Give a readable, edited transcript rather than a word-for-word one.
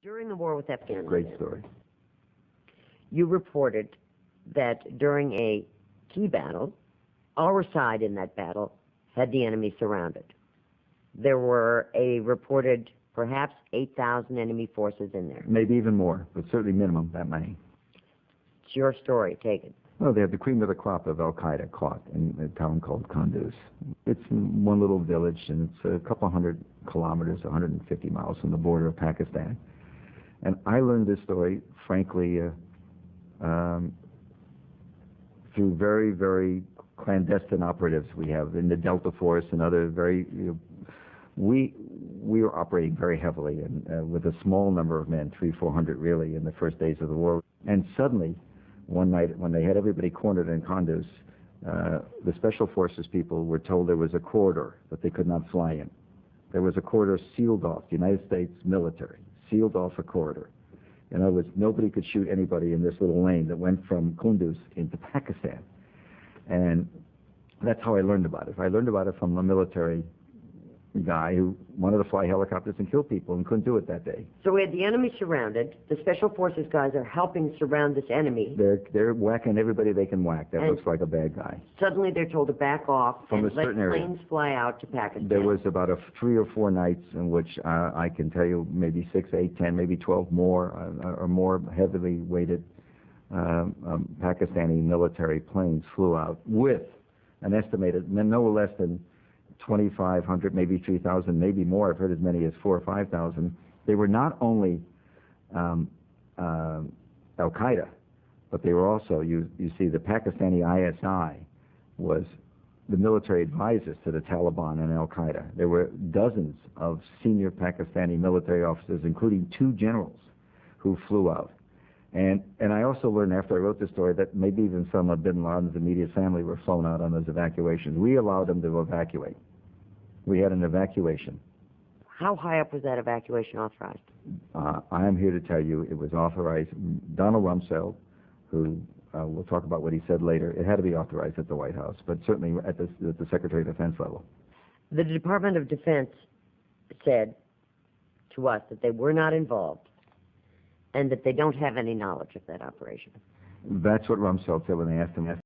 During the war with Afghanistan, Great story. you reported that during a key battle, our side in that battle had the enemy surrounded. There were a reported perhaps 8,000 enemy forces in there. Maybe even more, but certainly minimum that many. It's your story. Take it. Well, they had the cream of the crop of Al-Qaeda caught in a town called Kunduz. It's one little village, and it's a couple hundred kilometers, 150 miles from the border of Pakistan. And I learned this story, frankly, through very, very clandestine operatives we have in the Delta Force and other very, we were operating very heavily and with a small number of men, 300-400 really, in the first days of the war. And suddenly, one night when they had everybody cornered in Kunduz, the Special Forces people were told there was a corridor that they could not fly in. There was a corridor sealed off, the United States military sealed off a corridor. In other words, nobody could shoot anybody in this little lane that went from Kunduz into Pakistan. And that's how I learned about it. I learned about it from a military guy who wanted to fly helicopters and kill people and couldn't do it that day. So we had the enemy surrounded. The Special Forces guys are helping surround this enemy. They're whacking everybody they can whack. That looks like a bad guy. Suddenly they're told to back off from and a let certain area. planes fly out to Pakistan. There was about 3 or 4 nights in which I can tell you maybe 6, 8, 10, maybe 12 more or more heavily weighted Pakistani military planes flew out with an estimated no less than 2,500, maybe 3,000, maybe more. I've heard as many as 4,000 or 5,000. They were not only Al-Qaeda, but they were also, you see, the Pakistani ISI was the military advisors to the Taliban and Al-Qaeda. There were dozens of senior Pakistani military officers, including 2 generals, who flew out. And I also learned after I wrote this story that maybe even some of bin Laden's immediate family were flown out on those evacuations. We allowed them to evacuate. We had an evacuation. How high up was that evacuation authorized? I am here to tell you it was authorized. Donald Rumsfeld, who we'll talk about what he said later, it had to be authorized at the White House, but certainly at the Secretary of Defense level. The Department of Defense said to us that they were not involved and that they don't have any knowledge of that operation. That's what Rumsfeld said when they asked him